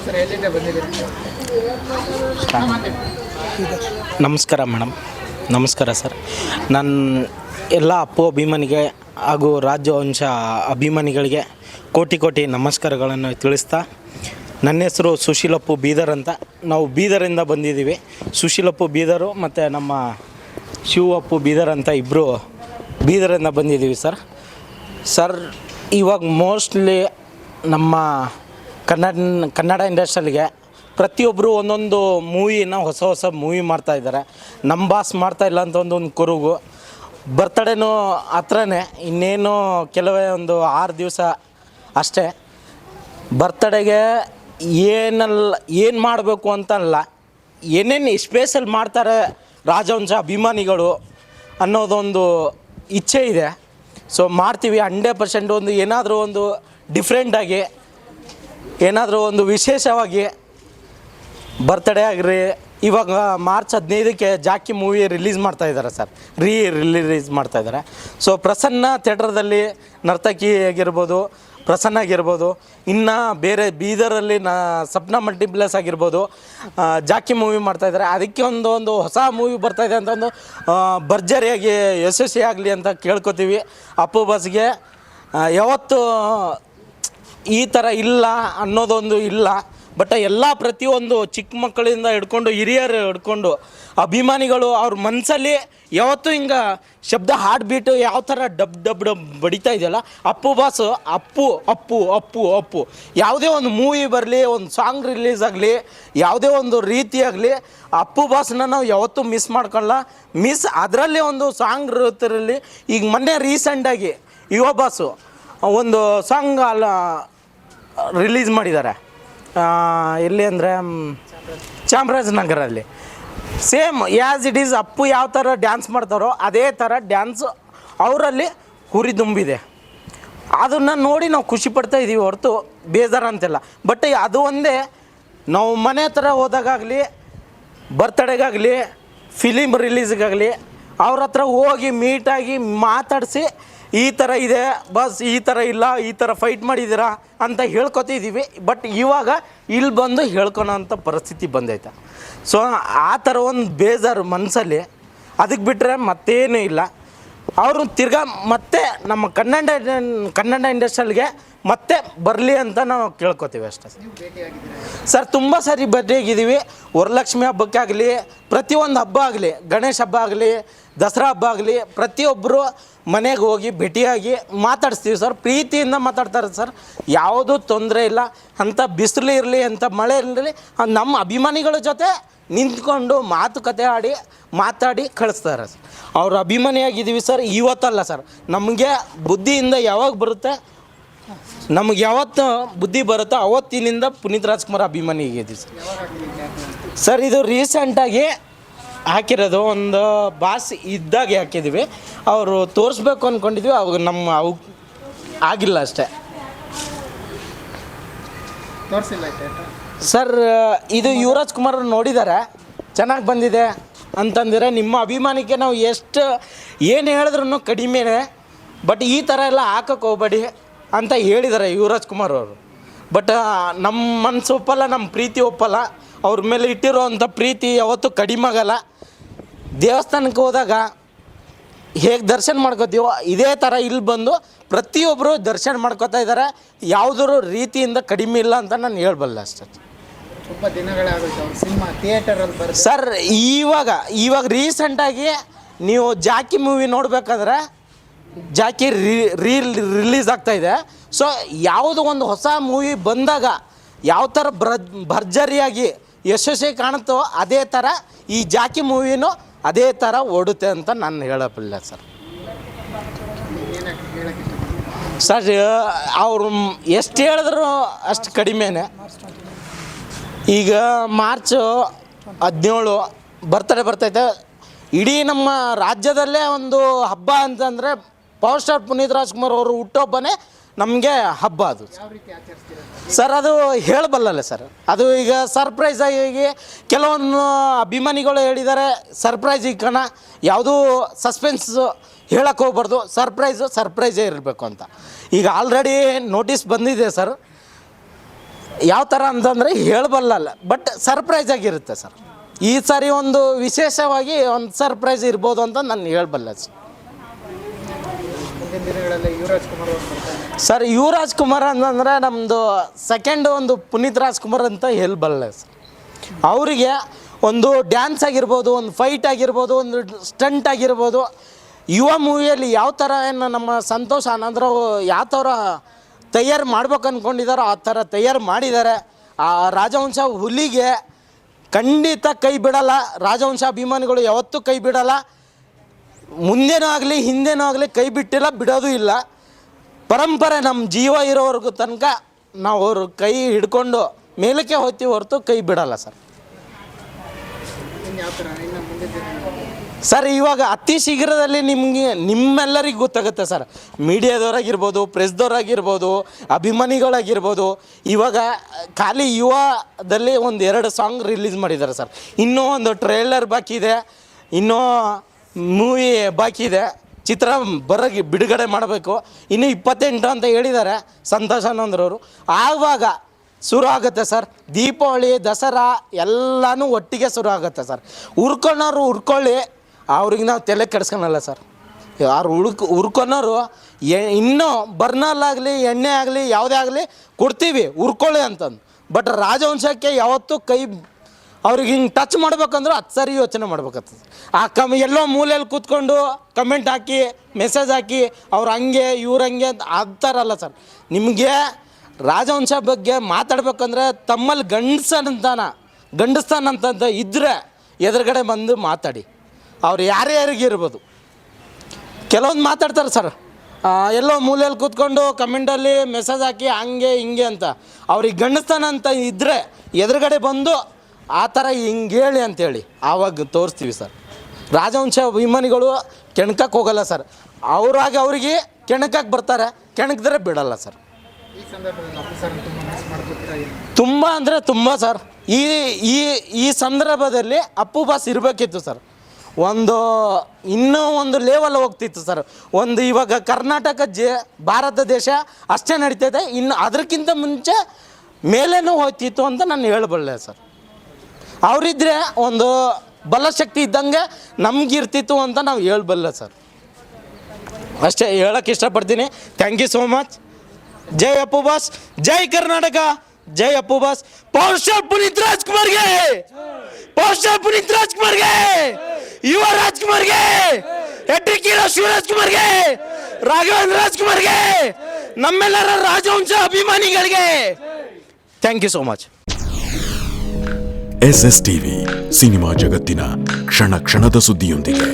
Sir ಎಲ್ಲಿಂದ ಬಂದಿದ್ದೀರಿ? ನಮಸ್ಕಾರ ಮೇಡಮ್. ನಮಸ್ಕಾರ ಸರ್. ನನ್ನ ಎಲ್ಲ ಅಪ್ಪು ಅಭಿಮಾನಿಗೆ ಹಾಗೂ ರಾಜವಂಶ ಅಭಿಮಾನಿಗಳಿಗೆ ಕೋಟಿ ಕೋಟಿ ನಮಸ್ಕಾರಗಳನ್ನು ತಿಳಿಸ್ತಾ, ನನ್ನ ಹೆಸರು ಸುಶೀಲಪ್ಪು ಬೀದರ್ ಅಂತ. ನಾವು ಬೀದರಿಂದ ಬಂದಿದ್ದೀವಿ. ಸುಶೀಲಪ್ಪು ಬೀದರು ಮತ್ತು ನಮ್ಮ ಶಿವಪ್ಪು ಬೀದರ್ ಅಂತ ಇಬ್ಬರು ಬೀದರಿಂದ ಬಂದಿದ್ದೀವಿ ಸರ್. ಇವಾಗ ಮೋಸ್ಟ್ಲಿ ನಮ್ಮ ಕನ್ನಡ ಇಂಡಸ್ಟ್ರಿಯಲ್ಗೆ ಪ್ರತಿಯೊಬ್ಬರು ಒಂದೊಂದು ಮೂವಿನ ಹೊಸ ಮೂವಿ ಮಾಡ್ತಾಯಿದ್ದಾರೆ. ನಮ್ಮ ಬಾಸ್ ಮಾಡ್ತಾಯಿಲ್ಲ ಅಂತ ಒಂದು ಕುರುಗು. ಬರ್ತಡೇನೂ ಹತ್ರನೇ, ಇನ್ನೇನು ಕೆಲವೇ ಒಂದು 6 ದಿವಸ ಅಷ್ಟೇ. ಬರ್ತಡೇಗೆ ಏನು ಮಾಡಬೇಕು ಅಂತಲ್ಲ, ಏನೇನು ಸ್ಪೆಷಲ್ ಮಾಡ್ತಾರೆ ರಾಜವಂಶ ಅಭಿಮಾನಿಗಳು ಅನ್ನೋದೊಂದು ಇಚ್ಛೆ ಇದೆ. ಸೊ ಮಾಡ್ತೀವಿ 100%. ಒಂದು ಏನಾದರೂ ಒಂದು ಡಿಫ್ರೆಂಟಾಗಿ, ಏನಾದರೂ ಒಂದು ವಿಶೇಷವಾಗಿ ಬರ್ತಡೇ ಆಗಿರಿ. ಇವಾಗ ಮಾರ್ಚ್ 15ಕ್ಕೆ ಜಾಕಿ ಮೂವಿ ರಿಲೀಸ್ ಮಾಡ್ತಾಯಿದ್ದಾರೆ ಸರ್, ರಿಲೀಸ್ ಮಾಡ್ತಾಯಿದ್ದಾರೆ. ಸೊ ಪ್ರಸನ್ನ ಥಿಯೇಟ್ರದಲ್ಲಿ ನರ್ತಕಿ ಆಗಿರ್ಬೋದು, ಪ್ರಸನ್ನ ಆಗಿರ್ಬೋದು, ಇನ್ನು ಬೇರೆ ಬೀದರಲ್ಲಿ ಸಪ್ನ ಮಲ್ಟಿಪ್ಲೆಕ್ಸ್ ಆಗಿರ್ಬೋದು, ಜಾಕಿ ಮೂವಿ ಮಾಡ್ತಾಯಿದ್ದಾರೆ. ಅದಕ್ಕೆ ಒಂದು ಹೊಸ ಮೂವಿ ಬರ್ತಾಯಿದೆ ಅಂತ ಒಂದು ಭರ್ಜರಿಯಾಗಿ ಯಶಸ್ವಿ ಆಗಲಿ ಅಂತ ಕೇಳ್ಕೊತೀವಿ. ಅಪ್ಪು ಬಾಸ್ಗೆ ಯಾವತ್ತು ಈ ಥರ ಇಲ್ಲ ಅನ್ನೋದೊಂದು ಇಲ್ಲ. ಬಟ್ ಎಲ್ಲ ಪ್ರತಿಯೊಂದು ಚಿಕ್ಕ ಮಕ್ಕಳಿಂದ ಹಿಡ್ಕೊಂಡು ಹಿರಿಯರು ಹಿಡ್ಕೊಂಡು ಅಭಿಮಾನಿಗಳು ಅವ್ರ ಮನಸ್ಸಲ್ಲಿ ಯಾವತ್ತೂ ಹಿಂಗೆ ಶಬ್ದ ಹಾರ್ಟ್ ಬೀಟು ಯಾವ ಥರ ಡಬ್ ಬಡಿತಾ ಇದೆಯಲ್ಲ, ಅಪ್ಪು ಬಾಸು ಅಪ್ಪು ಅಪ್ಪು ಅಪ್ಪು ಅಪ್ಪು. ಯಾವುದೇ ಒಂದು ಮೂವಿ ಬರಲಿ, ಒಂದು ಸಾಂಗ್ ರಿಲೀಸ್ ಆಗಲಿ, ಯಾವುದೇ ಒಂದು ರೀತಿ ಆಗಲಿ, ಅಪ್ಪು ಬಾಸನ್ನ ನಾವು ಯಾವತ್ತೂ ಮಿಸ್ ಮಾಡ್ಕೊಳ್ಳಲ್ಲ. ಅದರಲ್ಲಿ ಒಂದು ಸಾಂಗ್ ಇರುತ್ತಿರಲಿ. ಈಗ ಮೊನ್ನೆ ರೀಸೆಂಟಾಗಿ ಯುವ ಬಾಸು ಒಂದು ಸಾಂಗ್ ರಿಲೀಸ್ ಮಾಡಿದ್ದಾರೆ. ಎಲ್ಲಿ ಅಂದರೆ ಚಾಮರಾಜನಗರಲ್ಲಿ. Same as it is Appu ಯಾವ ಥರ ಡ್ಯಾನ್ಸ್ ಮಾಡ್ತಾರೋ ಅದೇ ಥರ ಡ್ಯಾನ್ಸ್ ಅವರಲ್ಲಿ ಹುರಿದುಂಬಿದೆ. ಅದನ್ನು ನೋಡಿ ನಾವು ಖುಷಿ ಪಡ್ತಾ ಇದ್ದೀವಿ ಹೊರತು ಬೇಜಾರು ಅಂತಿಲ್ಲ. ಬಟ್ ಅದು ಒಂದೇ, ನಾವು ಮನೆ ಹತ್ರ ಹೋದಾಗಲಿ, ಬರ್ತಡೇಗಾಗಲಿ, ಫಿಲಿಮ್ ರಿಲೀಸ್ಗಾಗಲಿ ಅವ್ರ ಹತ್ರ ಹೋಗಿ ಮೀಟಾಗಿ ಮಾತಾಡಿಸಿ ಈ ಥರ ಇದೆ ಬಸ್, ಈ ಥರ ಇಲ್ಲ, ಈ ಥರ ಫೈಟ್ ಮಾಡಿದ್ದೀರಾ ಅಂತ ಹೇಳ್ಕೊತಿದ್ದೀವಿ. ಬಟ್ ಇವಾಗ ಇಲ್ಲಿ ಬಂದು ಹೇಳ್ಕೊಳೋಂಥ ಪರಿಸ್ಥಿತಿ ಬಂದೈತೆ. ಸೊ ಆ ಥರ ಒಂದು ಬೇಜಾರು ಮನಸ್ಸಲ್ಲಿ. ಅದಕ್ಕೆ ಬಿಟ್ಟರೆ ಮತ್ತೇನೂ ಇಲ್ಲ. ಅವರು ತಿರ್ಗಾ ಮತ್ತೆ ನಮ್ಮ ಕನ್ನಡ ಇಂಡಸ್ಟ್ರಿಯಲ್ಗೆ ಮತ್ತೆ ಬರಲಿ ಅಂತ ನಾವು ಕೇಳ್ಕೊತೀವಿ ಅಷ್ಟೇ ಸರ್. ತುಂಬ ಸಾರಿ ಭೇಟಿಯಾಗಿದ್ದೀವಿ. ವರಲಕ್ಷ್ಮಿ ಹಬ್ಬಕ್ಕಾಗಲಿ, ಪ್ರತಿಯೊಂದು ಹಬ್ಬ ಆಗಲಿ, ಗಣೇಶ ಹಬ್ಬ ಆಗಲಿ, ದಸರಾ ಹಬ್ಬ ಆಗಲಿ, ಪ್ರತಿಯೊಬ್ಬರು ಮನೆಗೆ ಹೋಗಿ ಭೇಟಿಯಾಗಿ ಮಾತಾಡಿಸ್ತೀವಿ ಸರ್. ಪ್ರೀತಿಯಿಂದ ಮಾತಾಡ್ತಾರೆ ಸರ್, ಯಾವುದೂ ತೊಂದರೆ ಇಲ್ಲ. ಅಂಥ ಬಿಸಿಲು ಇರಲಿ, ಅಂಥ ಮಳೆ ಇರಲಿ, ನಮ್ಮ ಅಭಿಮಾನಿಗಳ ಜೊತೆ ನಿಂತ್ಕೊಂಡು ಮಾತುಕತೆ ಮಾತಾಡಿ ಕಳಿಸ್ತಾರೆ ಸರ್. ಅವ್ರ ಅಭಿಮಾನಿಯಾಗಿದ್ದೀವಿ ಸರ್, ಇವತ್ತಲ್ಲ ಸರ್. ನಮಗೆ ಬುದ್ಧಿಯಿಂದ ಯಾವಾಗ ಬರುತ್ತೆ, ನಮಗೆ ಯಾವತ್ತು ಬುದ್ಧಿ ಬರುತ್ತೋ ಅವತ್ತಿನಿಂದ ಪುನೀತ್ ರಾಜ್ಕುಮಾರ್ ಅಭಿಮಾನಿ ಆಗಿದ್ದೀವಿ ಸರ್. ಇದು ರೀಸೆಂಟಾಗಿ ಹಾಕಿರೋದು, ಒಂದು ಬಾಸ್ ಇದ್ದಾಗೆ ಹಾಕಿದ್ದೀವಿ. ಅವರು ತೋರಿಸ್ಬೇಕು ಅಂದ್ಕೊಂಡಿದ್ವಿ, ಅವಾಗ ಅವು ಆಗಿಲ್ಲ ಅಷ್ಟೇ ಸರ್. ಇದು ಯುವರಾಜ್ ಕುಮಾರ್ ನೋಡಿದ್ದಾರೆ, ಚೆನ್ನಾಗಿ ಬಂದಿದೆ ಅಂತಂದರೆ ನಿಮ್ಮ ಅಭಿಮಾನಿಗೆ ನಾವು ಏನು ಹೇಳಿದ್ರು ಕಡಿಮೆನೇ. ಬಟ್ ಈ ಥರ ಎಲ್ಲ ಹಾಕಕ್ಕೆ ಹೋಗ್ಬೇಡಿ ಅಂತ ಹೇಳಿದ್ದಾರೆ ಯುವರಾಜ್ ಕುಮಾರ್ ಅವರು. ಬಟ್ ನಮ್ಮ ಮನಸ್ಸು ಒಪ್ಪಲ್ಲ, ನಮ್ಮ ಪ್ರೀತಿ ಒಪ್ಪಲ್ಲ. ಅವ್ರ ಮೇಲೆ ಇಟ್ಟಿರೋವಂಥ ಪ್ರೀತಿ ಯಾವತ್ತೂ ಕಡಿಮೆ ಆಗಲ್ಲ. ದೇವಸ್ಥಾನಕ್ಕೆ ಹೋದಾಗ ಹೇಗೆ ದರ್ಶನ ಮಾಡ್ಕೋತೀವೋ ಇದೇ ಥರ ಇಲ್ಲಿ ಬಂದು ಪ್ರತಿಯೊಬ್ಬರು ದರ್ಶನ ಮಾಡ್ಕೋತಾ ಇದ್ದಾರೆ. ಯಾವುದೂ ರೀತಿಯಿಂದ ಕಡಿಮೆ ಇಲ್ಲ ಅಂತ ನಾನು ಹೇಳಬಲ್ಲೆ ಅಷ್ಟೇ. ತುಂಬ ದಿನಗಳಾಗುತ್ತೆ ಸಿನಿಮಾ ಥಿಯೇಟರಲ್ಲಿ ಬರುತ್ತೆ ಸರ್. ಇವಾಗ ರೀಸೆಂಟಾಗಿ ನೀವು ಜಾಕಿ ಮೂವಿ ನೋಡಬೇಕಾದ್ರೆ ಜಾಕಿ ರಿಲೀಸ್ ಆಗ್ತಾಯಿದೆ. ಸೊ ಯಾವುದೋ ಒಂದು ಹೊಸ ಮೂವಿ ಬಂದಾಗ ಯಾವ ಥರ ಭರ್ಜರಿಯಾಗಿ ಯಶಸ್ವಿ ಕಾಣುತ್ತೋ ಅದೇ ಥರ ಈ ಜಾಕಿ ಮೂವಿನೂ ಅದೇ ಥರ ಓಡುತ್ತೆ ಅಂತ ನಾನು ಹೇಳೋಲ್ಲ ಸರ್. ಅವರು ಎಷ್ಟು ಹೇಳಿದ್ರು ಅಷ್ಟು ಕಡಿಮೆನೇ. ಈಗ ಮಾರ್ಚ್ 17 ಬರ್ತೈತೆ. ಇಡೀ ನಮ್ಮ ರಾಜ್ಯದಲ್ಲೇ ಒಂದು ಹಬ್ಬ ಅಂತಂದರೆ ಪವರ್ ಸ್ಟಾರ್ ಪುನೀತ್ ರಾಜ್ಕುಮಾರ್ ಅವರು ಹುಟ್ಟುಹಬ್ಬನೇ ನಮಗೆ ಹಬ್ಬ ಅದು ಸರ್. ಅದು ಹೇಳಬಲ್ಲಲ್ಲ ಸರ್. ಅದು ಈಗ ಸರ್ಪ್ರೈಸ್ ಆಗಿ ಕೆಲವೊಂದು ಅಭಿಮಾನಿಗಳು ಹೇಳಿದ್ದಾರೆ, ಸರ್ಪ್ರೈಸ್ ಕಣ, ಯಾವುದೂ ಸಸ್ಪೆನ್ಸ್ ಹೇಳಕ್ಕೆ ಹೋಗ್ಬಾರ್ದು, ಸರ್ಪ್ರೈಸೇ ಇರಬೇಕು ಅಂತ. ಈಗ ಆಲ್ರೆಡಿ ನೋಟಿಸ್ ಬಂದಿದೆ ಸರ್. ಯಾವ ಥರ ಅಂತಂದರೆ ಹೇಳಬಲ್ಲಲ್ಲ, ಬಟ್ ಸರ್ಪ್ರೈಸ್ ಆಗಿರುತ್ತೆ ಸರ್. ಈ ಸಾರಿ ಒಂದು ವಿಶೇಷವಾಗಿ ಒಂದು ಸರ್ಪ್ರೈಸ್ ಇರ್ಬೋದು ಅಂತ ನಾನು ಹೇಳಬಲ್ಲ ಸರ್. ಮುಂದಿನ ದಿನಗಳಲ್ಲಿ ಯುವರಾಜ್ ಕುಮಾರ್ ಅವರು ಬರ್ತಾರೆ. ಸರ್ ಯುವರಾಜ್ ಕುಮಾರ್ ಅಂತಂದರೆ ನಮ್ಮದು ಸೆಕೆಂಡ್ ಒಂದು ಪುನೀತ್ ರಾಜ್ಕುಮಾರ್ ಅಂತ ಹೇಳಬಲ್ಲ ಸರ್. ಅವರಿಗೆ ಒಂದು ಡ್ಯಾನ್ಸ್ ಆಗಿರ್ಬೋದು, ಒಂದು ಫೈಟ್ ಆಗಿರ್ಬೋದು, ಒಂದು ಸ್ಟಂಟ್ ಆಗಿರ್ಬೋದು, ಯುವ ಮೂವಿಯಲ್ಲಿ ಯಾವ ಥರ ಏನು ನಮ್ಮ ಸಂತೋಷ್ ಆನಂದ್ರ ಯಾವ ಥರ ತಯಾರು ಮಾಡ್ಬೇಕು ಅಂದ್ಕೊಂಡಿದ್ದಾರೋ ಆ ಥರ ತಯಾರು ಮಾಡಿದ್ದಾರೆ. ಆ ರಾಜವಂಶ ಹುಲಿಗೆ ಖಂಡಿತ ಕೈ ಬಿಡಲ್ಲ. ರಾಜವಂಶ ಅಭಿಮಾನಿಗಳು ಯಾವತ್ತೂ ಕೈ ಬಿಡಲ್ಲ. ಮುಂದೇನೂ ಆಗಲಿ ಹಿಂದೇನೂ ಆಗಲಿ ಕೈ ಬಿಟ್ಟಿಲ್ಲ, ಬಿಡೋದು ಇಲ್ಲ. ಪರಂಪರೆ ನಮ್ಮ ಜೀವ ಇರೋವರೆಗೂ ತನಕ ನಾವು ಅವ್ರ ಕೈ ಹಿಡ್ಕೊಂಡು ಮೇಲಕ್ಕೆ ಹೋಗ್ತೀವಿ ಹೊರತು ಕೈ ಬಿಡಲ್ಲ ಸರ್. ಇನ್ನು ಯಾವ ಥರ ಇನ್ನು ಮುಂದಿನ ದಿನಗಳಲ್ಲಿ ಸರ್ ಇವಾಗ ಅತಿ ಶೀಘ್ರದಲ್ಲಿ ನಿಮ್ಮೆಲ್ಲರಿಗೂ ಗೊತ್ತಾಗುತ್ತೆ ಸರ್. ಮೀಡಿಯಾದವರಾಗಿರ್ಬೋದು, ಪ್ರೆಸ್ದವರಾಗಿರ್ಬೋದು, ಅಭಿಮಾನಿಗಳಾಗಿರ್ಬೋದು. ಇವಾಗ ಖಾಲಿ ಯುವದಲ್ಲಿ ಒಂದು 2 ಸಾಂಗ್ ರಿಲೀಸ್ ಮಾಡಿದ್ದಾರೆ ಸರ್. ಇನ್ನೂ ಒಂದು ಟ್ರೇಲರ್ ಬಾಕಿ ಇದೆ, ಇನ್ನೂ ಮೂವಿ ಬಾಕಿ ಇದೆ. ಚಿತ್ರ ಬಿಡುಗಡೆ ಮಾಡಬೇಕು. ಇನ್ನು 28 ಅಂತ ಹೇಳಿದ್ದಾರೆ ಸಂತೋಷ್ ಆನಂದ್ರವರು. ಆವಾಗ ಶುರು ಆಗುತ್ತೆ ಸರ್. ದೀಪಾವಳಿ, ದಸರಾ ಎಲ್ಲನೂ ಒಟ್ಟಿಗೆ ಶುರು ಆಗುತ್ತೆ ಸರ್. ಹುರ್ಕೊಳ್ಳೋರು ಹುರ್ಕೊಳ್ಳಿ, ಅವ್ರಿಗೆ ನಾವು ತಲೆ ಕೆಡಿಸ್ಕೊಳಲ್ಲ ಸರ್. ಯಾರು ಹುರ್ಕೊಳೋರು ಇನ್ನೂ ಬರ್ನಲ್ಲಾಗಲಿ ಎಣ್ಣೆ ಆಗಲಿ ಯಾವುದೇ ಆಗಲಿ ಕೊಡ್ತೀವಿ ಹುರ್ಕೊಳ್ಳಿ ಅಂತಂದು. ಬಟ್ ರಾಜವಂಶಕ್ಕೆ ಯಾವತ್ತೂ ಕೈ ಅವ್ರಿಗೆ ಹಿಂಗೆ ಟಚ್ ಮಾಡ್ಬೇಕಂದ್ರೆ 10 ಸರಿ ಯೋಚನೆ ಮಾಡ್ಬೇಕಾಗ್ತದೆ. ಎಲ್ಲೋ ಮೂಲೆಯಲ್ಲಿ ಕೂತ್ಕೊಂಡು ಕಮೆಂಟ್ ಹಾಕಿ ಮೆಸೇಜ್ ಹಾಕಿ ಅವ್ರು ಹಂಗೆ ಇವ್ರು ಹಂಗೆ ಅಂತ ಆ ಥರ ಅಲ್ಲ ಸರ್. ನಿಮಗೆ ರಾಜವಂಶ ಬಗ್ಗೆ ಮಾತಾಡ್ಬೇಕಂದ್ರೆ ತಮ್ಮಲ್ಲಿ ಗಂಡಸ್ತಾನ ಅಂತ ಇದ್ದರೆ ಎದುರುಗಡೆ ಬಂದು ಮಾತಾಡಿ. ಅವ್ರು ಯಾರ್ಯಾರಿಗಿರ್ಬೋದು. ಕೆಲವೊಂದು ಮಾತಾಡ್ತಾರೆ ಸರ್, ಎಲ್ಲೋ ಮೂಲೆಯಲ್ಲಿ ಕೂತ್ಕೊಂಡು ಕಮೆಂಟಲ್ಲಿ ಮೆಸೇಜ್ ಹಾಕಿ ಹಂಗೆ ಹಿಂಗೆ ಅಂತ. ಅವ್ರಿಗೆ ಗಂಡಸ್ತಾನ ಅಂತ ಇದ್ದರೆ ಎದುರುಗಡೆ ಬಂದು ಆ ಥರ ಹಿಂಗೆ ಹೇಳಿ ಅಂಥೇಳಿ ಆವಾಗ ತೋರಿಸ್ತೀವಿ ಸರ್. ರಾಜವಂಶ ಅಭಿಮಾನಿಗಳು ಕೆಣಕಕ್ಕೆ ಹೋಗಲ್ಲ ಸರ್. ಅವ್ರಿಗೆ ಕೆಣಕಕ್ಕೆ ಬರ್ತಾರೆ, ಕೆಣಕಿದ್ರೆ ಬಿಡಲ್ಲ ಸರ್. ಈ ಸಂದರ್ಭದಲ್ಲಿ ಆಫೀಸರ್ ತುಂಬ ಮಿಸ್ ಮಾಡ್ಕೊತೀರಾ? ತುಂಬ ಅಂದರೆ ತುಂಬ ಸರ್. ಈ ಸಂದರ್ಭದಲ್ಲಿ ಅಪ್ಪು ಬಾಸ್ ಇರಬೇಕಿತ್ತು ಸರ್. ಇನ್ನೂ ಒಂದು ಲೆವೆಲ್ ಹೋಗ್ತಿತ್ತು ಸರ್. ಇವಾಗ ಕರ್ನಾಟಕ ಭಾರತ ದೇಶ ಅಷ್ಟೇ ನಡೀತೈತೆ, ಇನ್ನು ಅದಕ್ಕಿಂತ ಮುಂಚೆ ಮೇಲೇನೂ ಹೋಗ್ತಿತ್ತು ಅಂತ ನಾನು ಹೇಳಬಲ್ಲೆ ಸರ್. ಅವರಿದ್ದರೆ ಒಂದು ಬಲಶಕ್ತಿ ಇದ್ದಂಗೆ ನಮಗಿರ್ತಿತ್ತು ಅಂತ ನಾವು ಹೇಳಬಲ್ಲ ಸರ್. ಅಷ್ಟೇ ಹೇಳೋಕ್ಕೆ ಇಷ್ಟಪಡ್ತೀನಿ. Thank you so much. ಜೈ ಅಪ್ಪು ಬಾಸ್, ಜೈ ಕರ್ನಾಟಕ, ಜೈ Appu boss. Power star Puneeth ರಾಜ್ಕುಮಾರ್ಗೆ, ಪವರ್ ಸ್ಟಾರ್ ಪುನೀತ್ ರಾಜ್ಕುಮಾರ್ಗೆ, ಯುವ ರಾಜ್ಕುಮಾರ್ಗೆ, ಹೆಟ್ರಿಕ್ ಹೀರೋ ಶಿವರಾಜ್ಕುಮಾರ್ಗೆ, ರಾಘವೇಂದ್ರ ರಾಜ್ಕುಮಾರ್ಗೆ, ನಮ್ಮೆಲ್ಲರ ರಾಜವಂಶ ಅಭಿಮಾನಿಗಳಿಗೆ thank you so much. SS TV cinema ಜಗತ್ತಿನ ಕ್ಷಣ ಕ್ಷಣದ ಸುದ್ದಿಯೊಂದಿಗೆ.